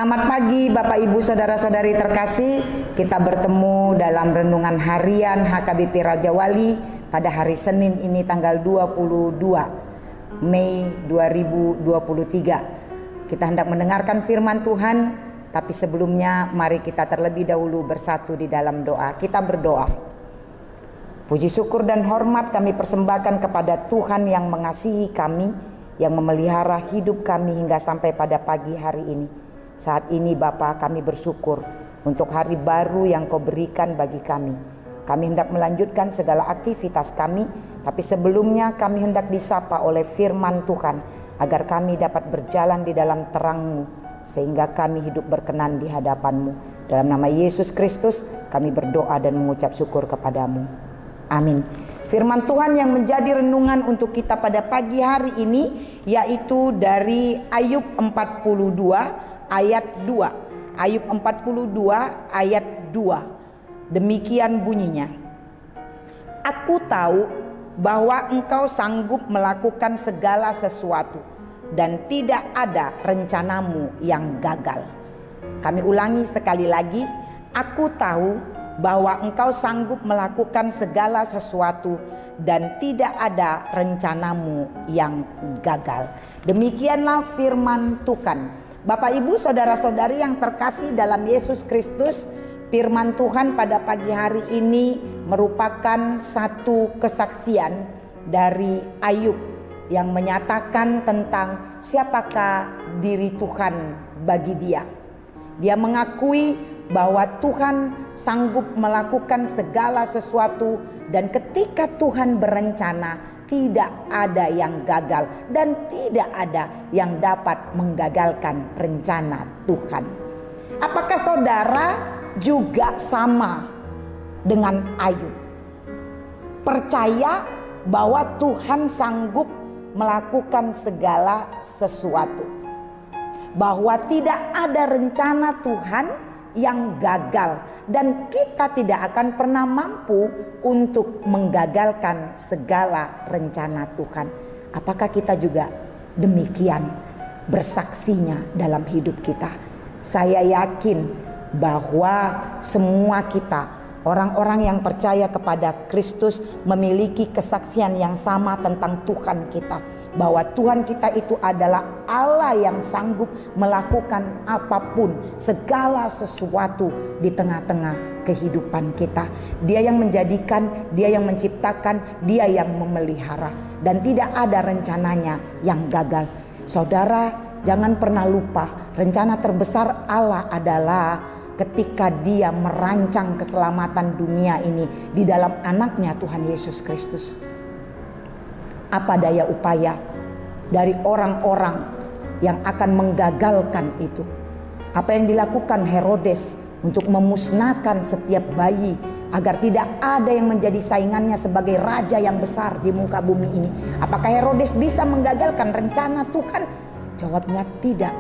Selamat pagi Bapak Ibu Saudara-saudari terkasih. Kita bertemu dalam renungan harian HKBP Raja Wali pada hari Senin ini tanggal 22 Mei 2023. Kita hendak mendengarkan firman Tuhan, tapi sebelumnya mari kita terlebih dahulu bersatu di dalam doa. Kita berdoa. Puji syukur dan hormat kami persembahkan kepada Tuhan yang mengasihi kami, yang memelihara hidup kami hingga sampai pada pagi hari ini. Saat ini Bapa, kami bersyukur untuk hari baru yang Kau berikan bagi kami. Kami hendak melanjutkan segala aktivitas kami, tapi sebelumnya kami hendak disapa oleh firman Tuhan, agar kami dapat berjalan di dalam terang-Mu, sehingga kami hidup berkenan di hadapan-Mu. Dalam nama Yesus Kristus kami berdoa dan mengucap syukur kepada-Mu. Amin. Firman Tuhan yang menjadi renungan untuk kita pada pagi hari ini yaitu dari Ayub 42 ayat 2. Ayub 42 ayat 2. Demikian bunyinya. Aku tahu bahwa Engkau sanggup melakukan segala sesuatu dan tidak ada rencanamu yang gagal. Kami ulangi sekali lagi. Aku tahu bahwa Engkau sanggup melakukan segala sesuatu dan tidak ada rencanamu yang gagal. Demikianlah firman Tuhan. Bapak Ibu Saudara-saudari yang terkasih dalam Yesus Kristus, firman Tuhan pada pagi hari ini merupakan satu kesaksian dari Ayub yang menyatakan tentang siapakah diri Tuhan bagi dia. Dia mengakui bahwa Tuhan sanggup melakukan segala sesuatu, dan ketika Tuhan berencana tidak ada yang gagal dan tidak ada yang dapat menggagalkan rencana Tuhan. Apakah saudara juga sama dengan Ayub? Percaya bahwa Tuhan sanggup melakukan segala sesuatu, bahwa tidak ada rencana Tuhan yang gagal, dan kita tidak akan pernah mampu untuk menggagalkan segala rencana Tuhan. Apakah kita juga demikian bersaksinya dalam hidup kita? Saya yakin bahwa semua kita, orang-orang yang percaya kepada Kristus, memiliki kesaksian yang sama tentang Tuhan kita, bahwa Tuhan kita itu adalah Allah yang sanggup melakukan apapun, segala sesuatu di tengah-tengah kehidupan kita. Dia yang menjadikan, Dia yang menciptakan, Dia yang memelihara, dan tidak ada rencananya yang gagal. Saudara, jangan pernah lupa, rencana terbesar Allah adalah ketika Dia merancang keselamatan dunia ini di dalam anaknya Tuhan Yesus Kristus. Apa daya upaya dari orang-orang yang akan menggagalkan itu? Apa yang dilakukan Herodes untuk memusnahkan setiap bayi agar tidak ada yang menjadi saingannya sebagai raja yang besar di muka bumi ini? Apakah Herodes bisa menggagalkan rencana Tuhan? Jawabnya tidak.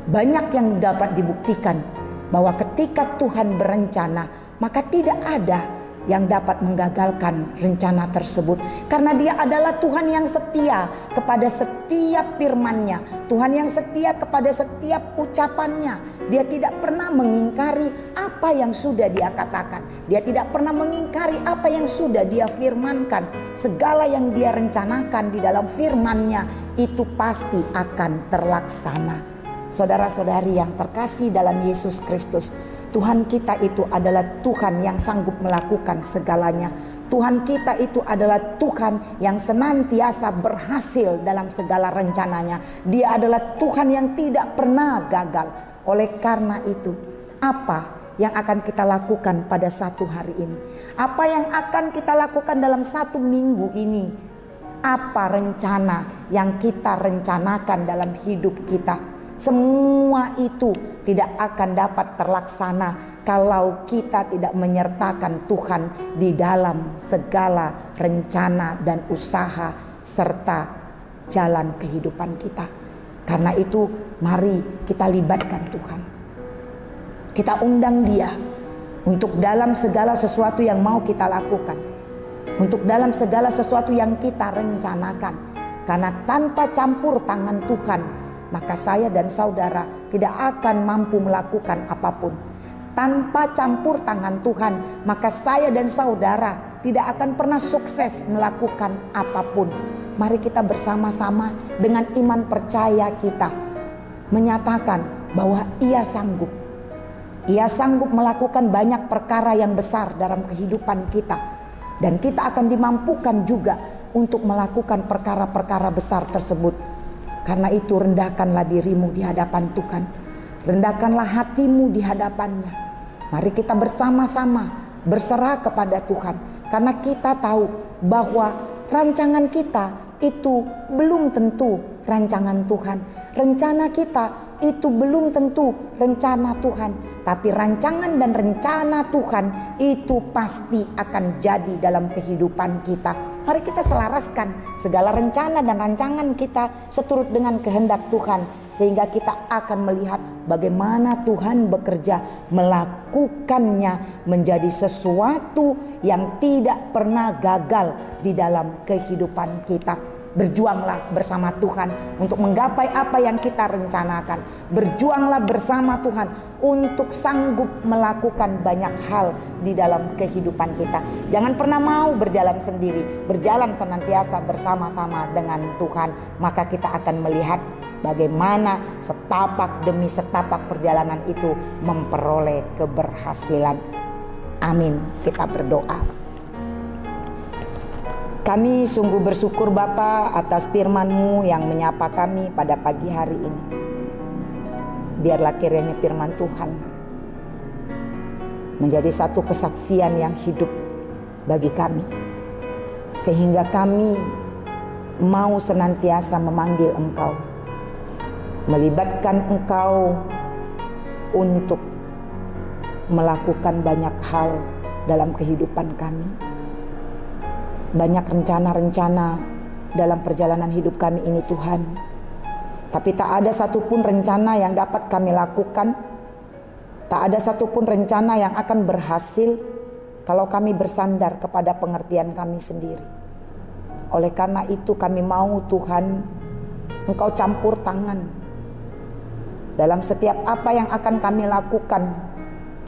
Banyak yang dapat dibuktikan bahwa ketika Tuhan berencana, maka tidak ada yang dapat menggagalkan rencana tersebut, karena Dia adalah Tuhan yang setia kepada setiap firman-Nya, Tuhan yang setia kepada setiap ucapannya. Dia tidak pernah mengingkari apa yang sudah Dia katakan, Dia tidak pernah mengingkari apa yang sudah Dia firmankan. Segala yang Dia rencanakan di dalam firman-Nya itu pasti akan terlaksana. Saudara-saudari yang terkasih dalam Yesus Kristus, Tuhan kita itu adalah Tuhan yang sanggup melakukan segalanya. Tuhan kita itu adalah Tuhan yang senantiasa berhasil dalam segala rencananya. Dia adalah Tuhan yang tidak pernah gagal. Oleh karena itu, apa yang akan kita lakukan pada satu hari ini? Apa yang akan kita lakukan dalam satu minggu ini? Apa rencana yang kita rencanakan dalam hidup kita? Semua itu tidak akan dapat terlaksana kalau kita tidak menyertakan Tuhan di dalam segala rencana dan usaha serta jalan kehidupan kita. Karena itu mari kita libatkan Tuhan. Kita undang Dia untuk dalam segala sesuatu yang mau kita lakukan, untuk dalam segala sesuatu yang kita rencanakan. Karena tanpa campur tangan Tuhan, maka saya dan saudara tidak akan mampu melakukan apapun. Tanpa campur tangan Tuhan, maka saya dan saudara tidak akan pernah sukses melakukan apapun. Mari kita bersama-sama dengan iman percaya kita menyatakan bahwa Ia sanggup. Ia sanggup melakukan banyak perkara yang besar dalam kehidupan kita. Dan kita akan dimampukan juga untuk melakukan perkara-perkara besar tersebut. Karena itu rendahkanlah dirimu di hadapan Tuhan. Rendahkanlah hatimu di hadapannya. Mari kita bersama-sama berserah kepada Tuhan. Karena kita tahu bahwa rancangan kita itu belum tentu rancangan Tuhan. Rencana kita itu belum tentu rencana Tuhan. Tapi rancangan dan rencana Tuhan itu pasti akan jadi dalam kehidupan kita. Mari kita selaraskan segala rencana dan rancangan kita seturut dengan kehendak Tuhan. Sehingga kita akan melihat bagaimana Tuhan bekerja melakukannya menjadi sesuatu yang tidak pernah gagal di dalam kehidupan kita. Berjuanglah bersama Tuhan untuk menggapai apa yang kita rencanakan. Berjuanglah bersama Tuhan untuk sanggup melakukan banyak hal di dalam kehidupan kita. Jangan pernah mau berjalan sendiri, berjalan senantiasa bersama-sama dengan Tuhan. Maka kita akan melihat bagaimana setapak demi setapak perjalanan itu memperoleh keberhasilan. Amin. Kita berdoa. Kami sungguh bersyukur Bapa atas firman-Mu yang menyapa kami pada pagi hari ini. Biarlah kiranya firman Tuhan menjadi satu kesaksian yang hidup bagi kami. Sehingga kami mau senantiasa memanggil Engkau, melibatkan Engkau untuk melakukan banyak hal dalam kehidupan kami. Banyak rencana-rencana dalam perjalanan hidup kami ini Tuhan. Tapi tak ada satupun rencana yang dapat kami lakukan. Tak ada satupun rencana yang akan berhasil kalau kami bersandar kepada pengertian kami sendiri. Oleh karena itu kami mau Tuhan, Engkau campur tangan dalam setiap apa yang akan kami lakukan,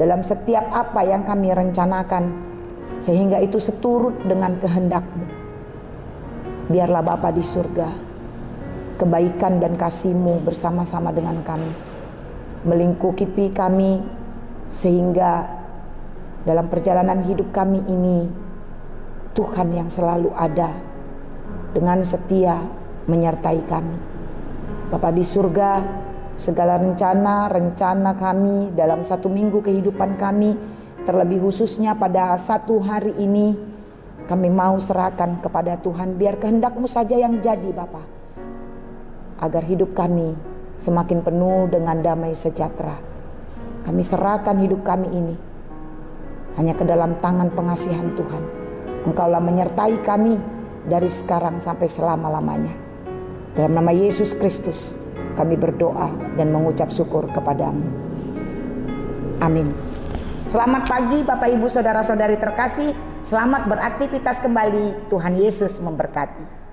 dalam setiap apa yang kami rencanakan, sehingga itu seturut dengan kehendak-Mu. Biarlah Bapa di surga, kebaikan dan kasih-Mu bersama-sama dengan kami, melingkupi kami, sehingga dalam perjalanan hidup kami ini Tuhan yang selalu ada dengan setia menyertai kami. Bapa di surga, segala rencana kami dalam satu minggu kehidupan kami, terlebih khususnya pada satu hari ini, kami mau serahkan kepada Tuhan. Biar kehendak-Mu saja yang jadi Bapa, agar hidup kami semakin penuh dengan damai sejahtera. Kami serahkan hidup kami ini hanya ke dalam tangan pengasihan Tuhan. Engkaulah menyertai kami dari sekarang sampai selama-lamanya. Dalam nama Yesus Kristus kami berdoa dan mengucap syukur kepadamu. Amin. Selamat pagi Bapak Ibu Saudara-saudari terkasih. Selamat beraktivitas kembali. Tuhan Yesus memberkati.